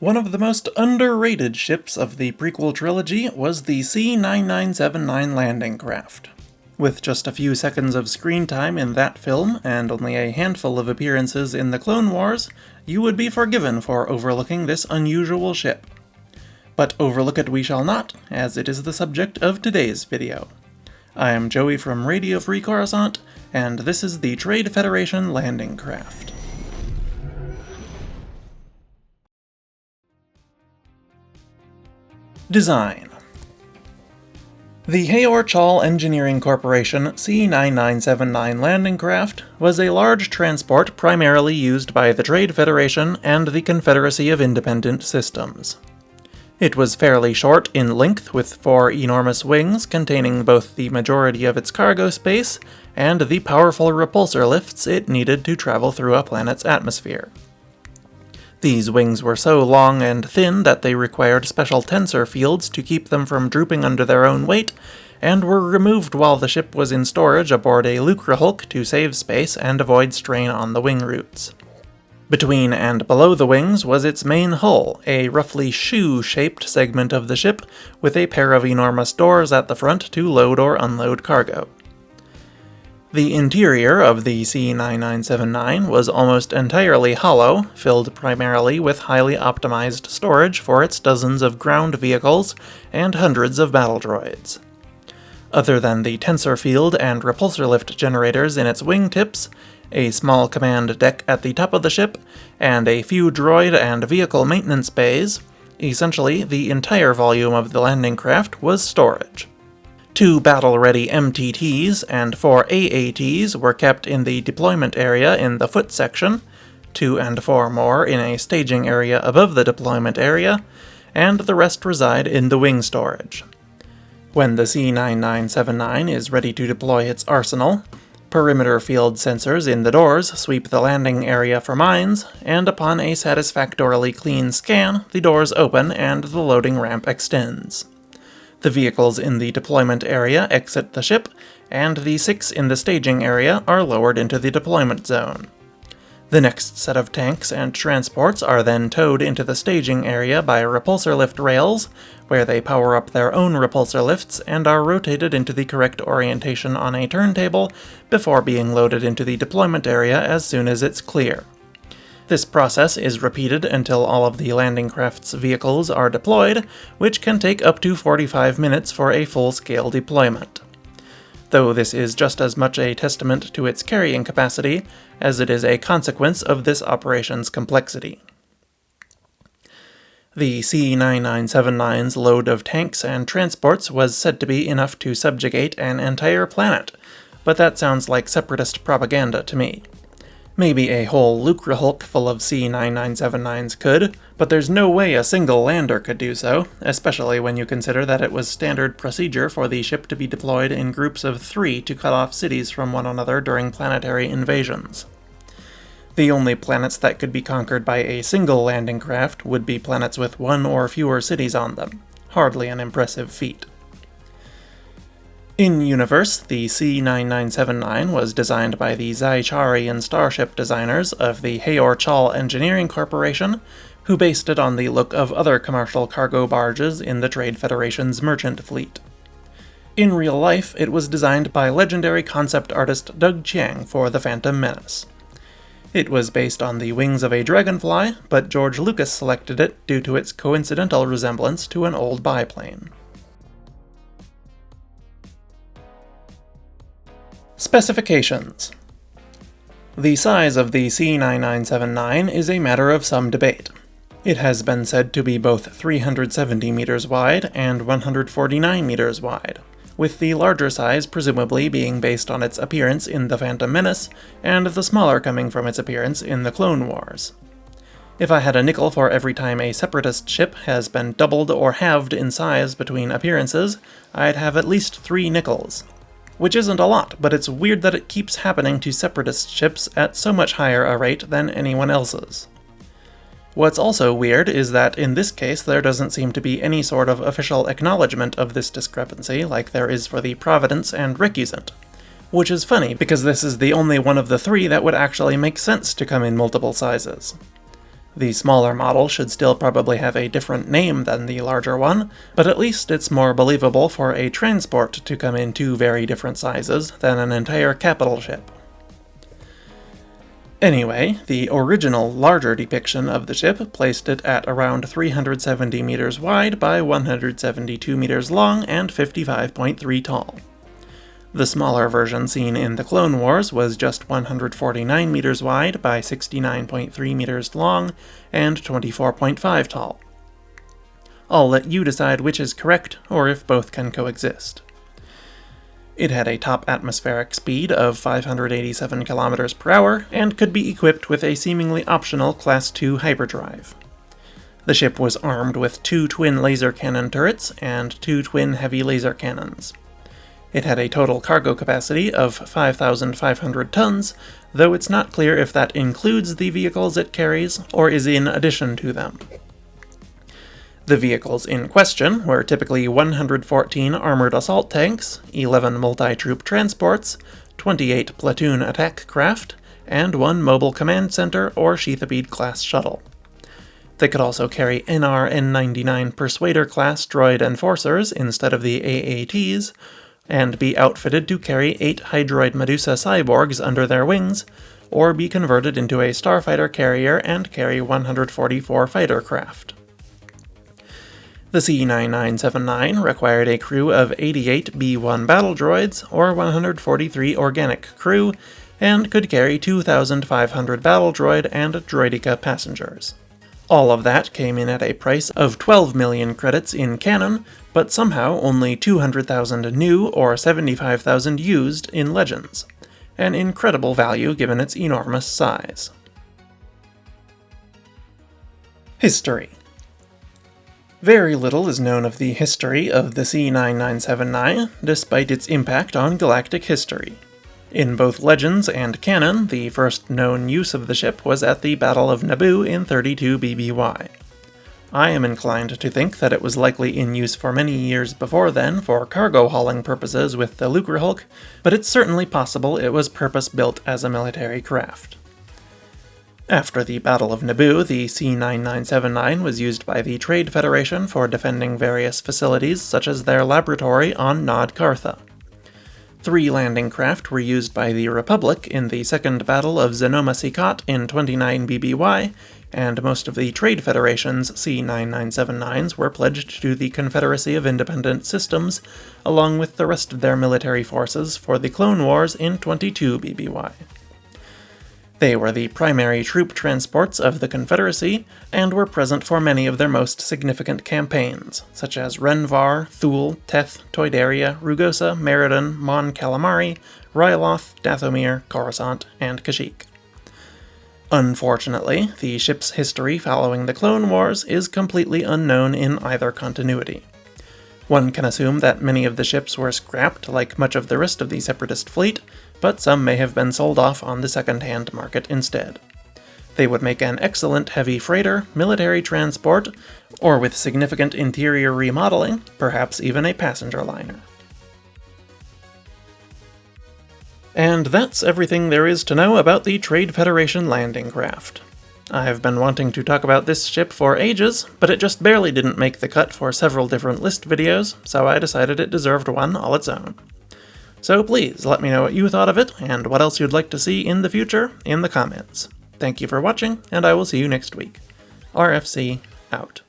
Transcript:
One of the most underrated ships of the prequel trilogy was the C-9979 landing craft. With just a few seconds of screen time in that film, and only a handful of appearances in the Clone Wars, you would be forgiven for overlooking this unusual ship. But overlook it we shall not, as it is the subject of today's video. I am Joey from Radio Free Coruscant, and this is the Trade Federation landing craft. Design. The Heor-Chal Engineering Corporation C-9979 landing craft was a large transport primarily used by the Trade Federation and the Confederacy of Independent Systems. It was fairly short in length, with 4 enormous wings containing both the majority of its cargo space and the powerful repulsor lifts it needed to travel through a planet's atmosphere. These wings were so long and thin that they required special tensor fields to keep them from drooping under their own weight, and were removed while the ship was in storage aboard a Lucrehulk to save space and avoid strain on the wing roots. Between and below the wings was its main hull, a roughly shoe-shaped segment of the ship, with a pair of enormous doors at the front to load or unload cargo. The interior of the C-9979 was almost entirely hollow, filled primarily with highly optimized storage for its dozens of ground vehicles and hundreds of battle droids. Other than the tensor field and repulsor lift generators in its wingtips, a small command deck at the top of the ship, and a few droid and vehicle maintenance bays, essentially the entire volume of the landing craft was storage. 2 battle-ready MTTs and 4 AATs were kept in the deployment area in the foot section, 2 and 4 more in a staging area above the deployment area, and the rest reside in the wing storage. When the C-9979 is ready to deploy its arsenal, perimeter field sensors in the doors sweep the landing area for mines, and upon a satisfactorily clean scan, the doors open and the loading ramp extends. The vehicles in the deployment area exit the ship, and the 6 in the staging area are lowered into the deployment zone. The next set of tanks and transports are then towed into the staging area by repulsor lift rails, where they power up their own repulsor lifts and are rotated into the correct orientation on a turntable before being loaded into the deployment area as soon as it's clear. This process is repeated until all of the landing craft's vehicles are deployed, which can take up to 45 minutes for a full-scale deployment. Though this is just as much a testament to its carrying capacity as it is a consequence of this operation's complexity. The C-9979's load of tanks and transports was said to be enough to subjugate an entire planet, but that sounds like separatist propaganda to me. Maybe a whole Lucrehulk full of C-9979s could, but there's no way a single lander could do so, especially when you consider that it was standard procedure for the ship to be deployed in groups of 3 to cut off cities from one another during planetary invasions. The only planets that could be conquered by a single landing craft would be planets with 1 or fewer cities on them. Hardly an impressive feat. In-universe, the C-9979 was designed by the Zycharian starship designers of the Heor-Chal Engineering Corporation, who based it on the look of other commercial cargo barges in the Trade Federation's merchant fleet. In real life, it was designed by legendary concept artist Doug Chiang for The Phantom Menace. It was based on the wings of a dragonfly, but George Lucas selected it due to its coincidental resemblance to an old biplane. Specifications. The size of the C-9979 is a matter of some debate. It has been said to be both 370 meters wide and 149 meters wide, with the larger size presumably being based on its appearance in The Phantom Menace, and the smaller coming from its appearance in the Clone Wars. If I had a nickel for every time a Separatist ship has been doubled or halved in size between appearances, I'd have at least 3 nickels. Which isn't a lot, but it's weird that it keeps happening to Separatist ships at so much higher a rate than anyone else's. What's also weird is that in this case there doesn't seem to be any sort of official acknowledgement of this discrepancy like there is for the Providence and Recusant, which is funny because this is the only one of the 3 that would actually make sense to come in multiple sizes. The smaller model should still probably have a different name than the larger one, but at least it's more believable for a transport to come in two very different sizes than an entire capital ship. Anyway, the original larger depiction of the ship placed it at around 370 meters wide by 172 meters long and 55.3 tall. The smaller version seen in the Clone Wars was just 149 meters wide by 69.3 meters long and 24.5 tall. I'll let you decide which is correct, or if both can coexist. It had a top atmospheric speed of 587 kilometers per hour and could be equipped with a seemingly optional Class II hyperdrive. The ship was armed with 2 twin laser cannon turrets and 2 twin heavy laser cannons. It had a total cargo capacity of 5,500 tons, though it's not clear if that includes the vehicles it carries or is in addition to them. The vehicles in question were typically 114 armored assault tanks, 11 multi-troop transports, 28 platoon attack craft, and 1 mobile command center or Sheathipede class shuttle. They could also carry NR-N99 Persuader class droid enforcers instead of the AATs, and be outfitted to carry 8 Hydroid Medusa cyborgs under their wings, or be converted into a starfighter carrier and carry 144 fighter craft. The C-9979 required a crew of 88 B-1 battle droids, or 143 organic crew, and could carry 2,500 battle droid and droideka passengers. All of that came in at a price of 12 million credits in canon, but somehow only 200,000 new or 75,000 used in Legends. An incredible value given its enormous size. History. Very little is known of the history of the C-9979, despite its impact on galactic history. In both Legends and canon, the first known use of the ship was at the Battle of Naboo in 32 BBY. I am inclined to think that it was likely in use for many years before then for cargo hauling purposes with the Lucrehulk, but it's certainly possible it was purpose-built as a military craft. After the Battle of Naboo, the C-9979 was used by the Trade Federation for defending various facilities such as their laboratory on Nod Kartha. 3 landing craft were used by the Republic in the Second Battle of Zenoma Sikat in 29 BBY, and most of the Trade Federation's C-9979s were pledged to the Confederacy of Independent Systems, along with the rest of their military forces for the Clone Wars in 22 BBY. They were the primary troop transports of the Confederacy, and were present for many of their most significant campaigns, such as Renvar, Thule, Teth, Toydaria, Rugosa, Meriden, Mon Calamari, Ryloth, Dathomir, Coruscant, and Kashyyyk. Unfortunately, the ship's history following the Clone Wars is completely unknown in either continuity. One can assume that many of the ships were scrapped like much of the rest of the Separatist fleet, but some may have been sold off on the second-hand market instead. They would make an excellent heavy freighter, military transport, or with significant interior remodeling, perhaps even a passenger liner. And that's everything there is to know about the Trade Federation landing craft. I've been wanting to talk about this ship for ages, but it just barely didn't make the cut for several different list videos, so I decided it deserved one all its own. So please let me know what you thought of it, and what else you'd like to see in the future in the comments. Thank you for watching, and I will see you next week. RFC, out.